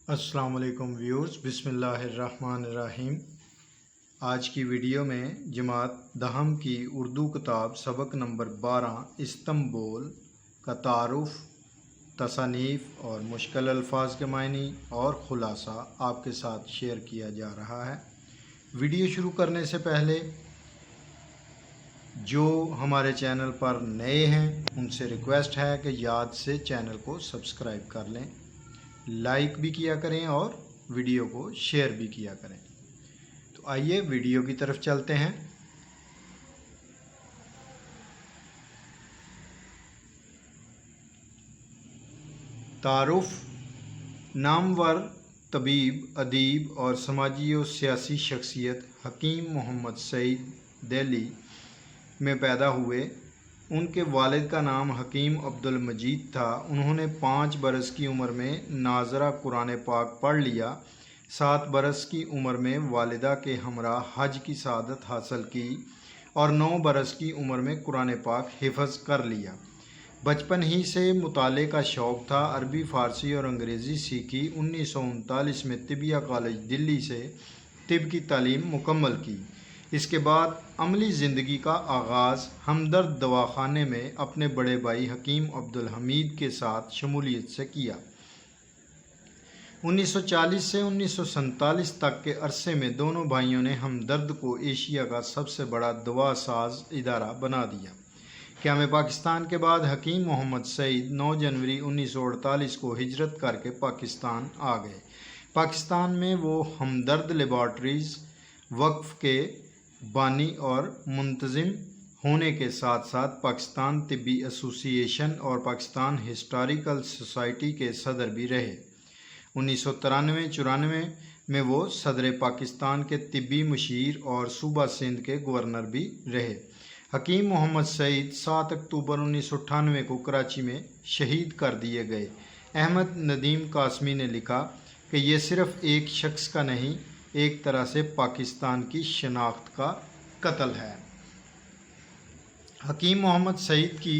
السلام علیکم ویورز، بسم اللہ الرحمن الرحیم۔ آج کی ویڈیو میں جماعت دہم کی اردو کتاب سبق نمبر 12 استنبول کا تعارف، تصانیف اور مشکل الفاظ کے معنی اور خلاصہ آپ کے ساتھ شیئر کیا جا رہا ہے۔ ویڈیو شروع کرنے سے پہلے جو ہمارے چینل پر نئے ہیں ان سے ریکویسٹ ہے کہ یاد سے چینل کو سبسکرائب کر لیں، لائک بھی کیا کریں اور ویڈیو کو شیئر بھی کیا کریں۔ تو آئیے ویڈیو کی طرف چلتے ہیں۔ تعارف: نامور طبیب، ادیب اور سماجی و سیاسی شخصیت حکیم محمد سعید دہلی میں پیدا ہوئے۔ ان کے والد کا نام حکیم عبدالمجید تھا۔ انہوں نے 5 برس کی عمر میں ناظرہ قرآن پاک پڑھ لیا۔ 7 برس کی عمر میں والدہ کے ہمراہ حج کی سعادت حاصل کی اور 9 برس کی عمر میں قرآن پاک حفظ کر لیا۔ بچپن ہی سے مطالعے کا شوق تھا۔ عربی، فارسی اور انگریزی سیکھی۔ 1939 میں طبیہ کالج دلی سے طب کی تعلیم مکمل کی۔ اس کے بعد عملی زندگی کا آغاز ہمدرد دواخانے میں اپنے بڑے بھائی حکیم عبدالحمید کے ساتھ شمولیت سے کیا۔ 1940 سے 1947 تک کے عرصے میں دونوں بھائیوں نے ہمدرد کو ایشیا کا سب سے بڑا دوا ساز ادارہ بنا دیا۔ قیام پاکستان کے بعد حکیم محمد سعید 9 جنوری 1948 کو ہجرت کر کے پاکستان آ گئے۔ پاکستان میں وہ ہمدرد لیبارٹریز وقف کے بانی اور منتظم ہونے کے ساتھ ساتھ پاکستان طبی ایسوسی ایشن اور پاکستان ہسٹوریکل سوسائٹی کے صدر بھی رہے۔ 1993-94 میں وہ صدر پاکستان کے طبی مشیر اور صوبہ سندھ کے گورنر بھی رہے۔ حکیم محمد سعید 7 اکتوبر 1998 کو کراچی میں شہید کر دیے گئے۔ احمد ندیم قاسمی نے لکھا کہ یہ صرف ایک شخص کا نہیں، ایک طرح سے پاکستان کی شناخت کا قتل ہے۔ حکیم محمد سعید کی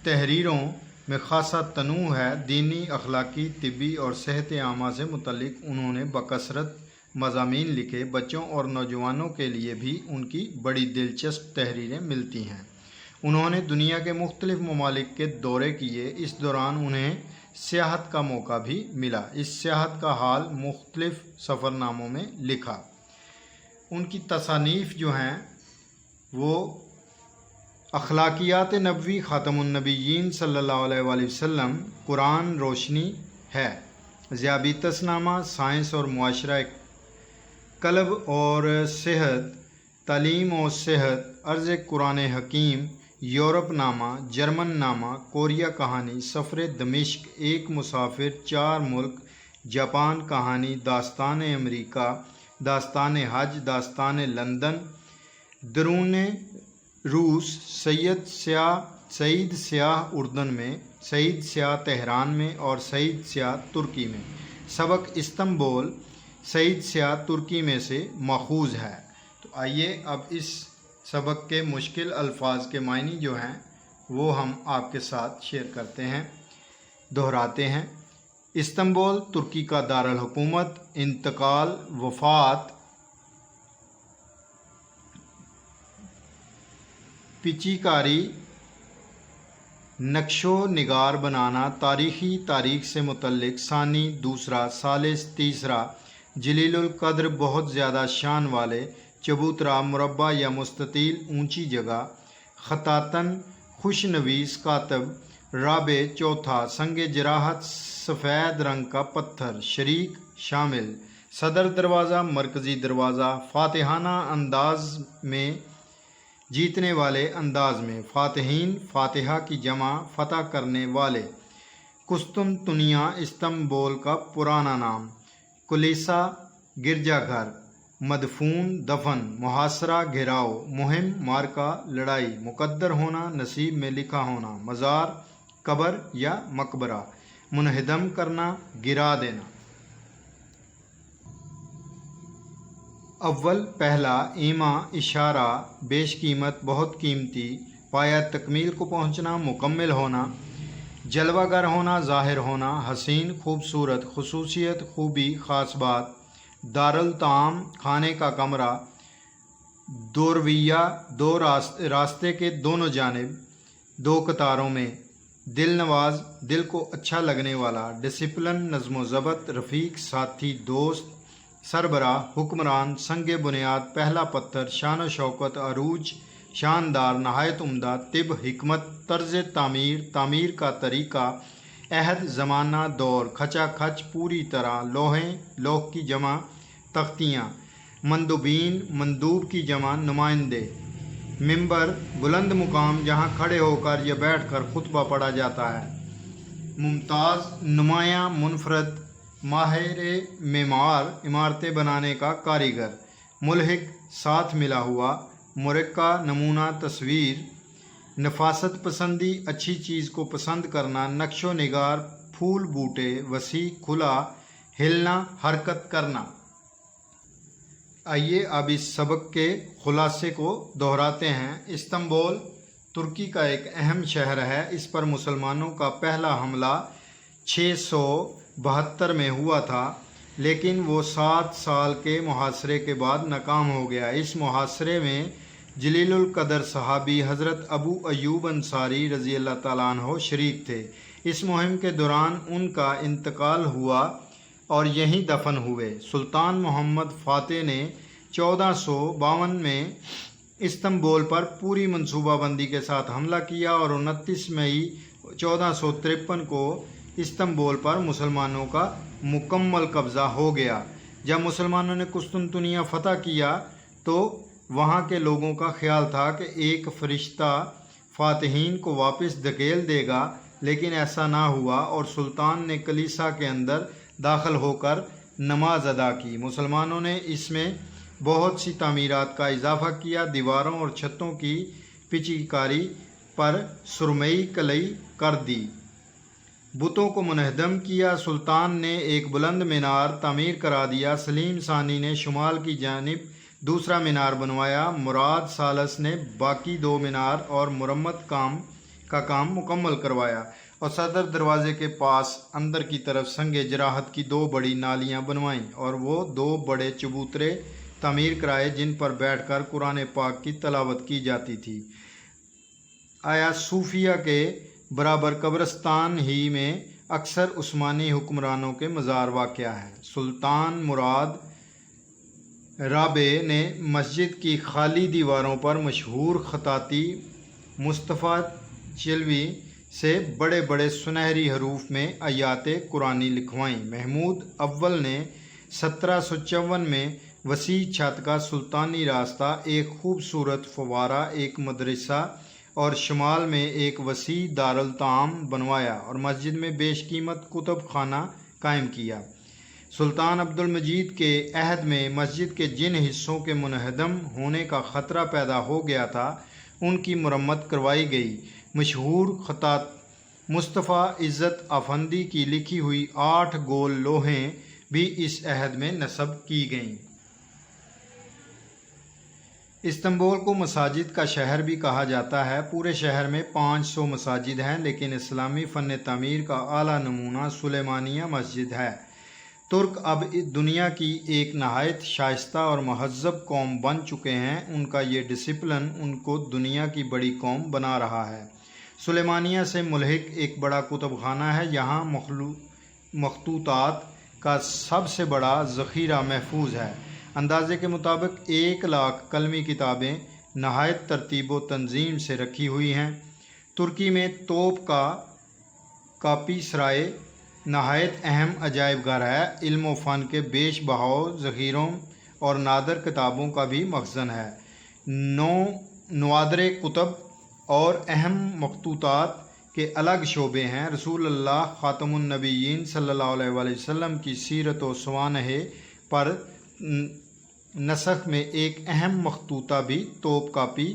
تحریروں میں خاصا تنوع ہے۔ دینی، اخلاقی، طبی اور صحت عامہ سے متعلق انہوں نے بکثرت مضامین لکھے۔ بچوں اور نوجوانوں کے لیے بھی ان کی بڑی دلچسپ تحریریں ملتی ہیں۔ انہوں نے دنیا کے مختلف ممالک کے دورے کیے۔ اس دوران انہیں سیاحت کا موقع بھی ملا۔ اس سیاحت کا حال مختلف سفر ناموں میں لکھا۔ ان کی تصانیف جو ہیں وہ اخلاقیات نبوی، خاتم النبیین صلی اللہ علیہ وآلہ وسلم، قرآن روشنی ہے، ذیابیطس نامہ، سائنس اور معاشرہ، قلب اور صحت، تعلیم و صحت، عرض قرآن حکیم، یورپ نامہ، جرمن نامہ، کوریا کہانی، سفر دمشق، ایک مسافر، 4 ملک، جاپان کہانی، داستان امریکہ، داستان حج، داستان لندن، درون روس، سعید سیاح اردن میں، سعید سیاح تہران میں اور سعید سیاح ترکی میں۔ سبق استنبول سعید سیاح ترکی میں سے ماخوذ ہے۔ تو آئیے اب اس سبق کے مشکل الفاظ کے معنی جو ہیں وہ ہم آپ کے ساتھ شیئر کرتے ہیں، دہراتے ہیں۔ استنبول ترکی کا دارالحکومت، انتقال، وفات، پیچیکاری، نقش و نگار بنانا، تاریخ سے متعلق، ثانی، دوسرا، ثالث، تیسرا، جلیل القدر، بہت زیادہ شان والے، چبوترا، مربع یا مستطیل، اونچی جگہ، خطاطن، خوش نویس، کاتب، رابع، چوتھا، سنگ جراحت، سفید رنگ کا پتھر، شریک، شامل، صدر دروازہ، مرکزی دروازہ، فاتحانہ انداز میں، جیتنے والے انداز میں، فاتحین، فاتحہ کی جمع، فتح کرنے والے، قسطنطنیہ استنبول کا پرانا نام، کلیسا گرجا گھر، مدفون دفن، محاصرہ گھیراؤ، مہم معرکہ لڑائی، مقدر ہونا نصیب میں لکھا ہونا، مزار قبر یا مقبرہ، منہدم کرنا گرا دینا۔ اول پہلا، ایما اشارہ، بیش قیمت بہت قیمتی، پایا تکمیل کو پہنچنا مکمل ہونا، जलवा गर होना, ज़ाहिर होना, हसीन खूबसूरत, खसूसियत खूबी ख़ास बात, दारुल ताम खाने का कमरा, दोरविया दो रास्ते के दोनों जानिब, दो कतारों में, दिल नवाज दिल को अच्छा लगने वाला, डिसिप्लिन नज़्म ज़बत, रफ़ीक साथी दोस्त, सरबराह हुक्मरान, संगे बुनियाद पहला पत्थर, शान व शौकत अरूज शानदार, नहायत उम्दा, तिब हिकमत, तर्ज तामीर तामीर का तरीका, अहद ज़माना दौर, खचा खच पूरी तरह, लोहें लोह की जमा, तख्तियाँ, मंदुबीन मंदूब की जमा, नुमाइंदे, मिंबर बुलंद मुकाम जहाँ खड़े होकर या बैठकर खुतबा पढ़ा जाता है, मुमताज़ नुमायाँ मुनफरद, माहिर मेमार इमारतें बनाने का कारीगर, मुल्हिक साथ मिला हुआ, मुरक्का नमूना तस्वीर, नफासत पसंदी अच्छी चीज़ को पसंद करना, नक्शो निगार फूल बूटे, वसी खुला, हिलना हरकत करना। आइए अब इस सबक के खुलासे को दोहराते हैं। इस्तांबुल तुर्की का एक अहम शहर है। इस पर मुसलमानों का पहला हमला 672 में हुआ था, लेकिन वो 7 साल के मुहासरे के बाद नाकाम हो गया। इस मुहासरे में जलीलुल कदर सहाबी हज़रत अबू अयूब अंसारी रज़ी अल्लाह ताला अन्हो शरीक थे। इस मुहिम के दौरान उनका इंतकाल हुआ और यहीं दफन हुए। सुल्तान मोहम्मद फ़ातेह ने 1452 में इस्तांबुल पर पूरी मंसूबाबंदी के साथ हमला किया और 29 मई 1453 को इस्तांबुल पर मुसलमानों का मुकम्मल कब्ज़ा हो गया। जब मुसलमानों ने कुस्तुनतुनिया फ़तह किया तो वहाँ के लोगों का ख्याल था कि एक फरिश्ता फ़ातिहीन को वापस धकेल देगा, लेकिन ऐसा ना हुआ और सुल्तान ने कलीसा के अंदर दाखिल होकर नमाज अदा की। मुसलमानों ने इसमें बहुत सी तामीरात का इजाफा किया। दीवारों और छतों की पिचकारी पर सुरमई कलई कर दी, बुतों को मुनहदम किया। सुल्तान ने एक बुलंद मीनार तामीर करा दिया। सलीम सानी ने शुमाल की जानिब दूसरा मीनार बनवाया। मुराद सालस ने बाकी 2 मीनार और मुरम्मत का काम मुकम्मल करवाया और सदर दरवाजे के पास अंदर की तरफ संगे जराहत की 2 बड़ी नालियां बनवाईं और वो 2 बड़े चबूतरे तामीर कराए जिन पर बैठकर कुरान पाक की तलावत की जाती थी। आया सूफिया के बराबर कब्रिस्तान ही में अक्सर उस्मानी हुक्मरानों के मज़ार वाक़या हैं। सुल्तान मुराद राबे ने मस्जिद की खाली दीवारों पर मशहूर खताती मुस्तफ़ा चिलवी से बड़े बड़े सुनहरी हरूफ में आयाते कुरानी लिखवाईं। महमूद अव्वल ने 1754 में वसी छत का सुल्तानी रास्ता, एक खूबसूरत फवारा, एक मदरसा और शुमाल में एक वसी दारुल ताम बनवाया और मस्जिद में बेशकीमत कुतुब खाना कायम किया। सुल्तान अब्दुल मजीद के अहद में मस्जिद के जिन हिस्सों के मुनहदम होने का ख़तरा पैदा हो गया था उनकी मुरम्मत करवाई गई। मशहूर खतात मुस्तफ़ा इज़्ज़त अफंदी की लिखी हुई 8 गोल लोहें भी इस अहद में नस्ब की गईं। इस्तांबुल को मसाजिद का शहर भी कहा जाता है। पूरे शहर में 500 मसाजिद हैं, लेकिन इस्लामी फ़न तामीर का आला नमूना सुलेमानिया मस्जिद है। तुर्क अब दुनिया की एक नहायत शाइस्ता और महज़्ज़ब कौम बन चुके हैं। उनका ये डिसिप्लिन उनको दुनिया की बड़ी कौम बना रहा है। सुलेमानिया से मुल्हिक एक बड़ा कुतुबखाना है। यहाँ मखतूतात का सबसे बड़ा ज़ख़ीरा महफूज है। अंदाजे के मुताबिक 1 लाख कलमी किताबें नहायत तरतीब व तंजीम से रखी हुई हैं। तुर्की में तोप का कापी सराय नहायत अहम अजायब घर है। इल्म व फ़न के बेश बहाव ज़ख़ीरों और नादर किताबों का भी मखज़न है। नवादर कुतुब और अहम मखतूतात के अलग शोबे हैं। रसूलुल्लाह ख़ातमुन नबिय्यीन सल्लल्लाहु अलैहि वसल्लम की सीरत व सवानह पर नसख में एक अहम मखतूता भी तोप कापी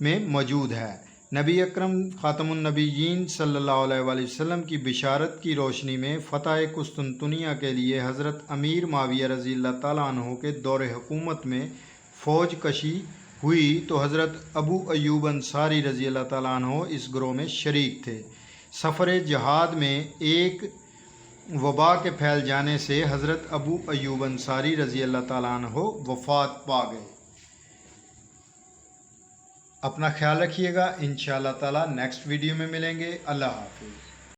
में मौजूद है। नबी अकरम ख़ातमुन नबिय्यीन सल्लल्लाहु अलैहि वसल्लम की बिशारत की रोशनी में फ़तह कुस्तुनतुनिया के लिए हज़रत अमीर माविया रज़ी अल्लाह ताला अन्हु के दौरे हुकूमत में फ़ौज कशी हुई तो हज़रत अबू अयूब अंसारी रज़ी अल्लाह ताला अन्हु इस ग्रोह में शरीक थे। سفر جہاد میں ایک وبا کے پھیل جانے سے حضرت ابو ایوب انصاری رضی اللہ تعالیٰ عنہ وفات پا گئے۔ اپنا خیال رکھیے گا، انشاءاللہ تعالیٰ نیکسٹ ویڈیو میں ملیں گے۔ اللہ حافظ۔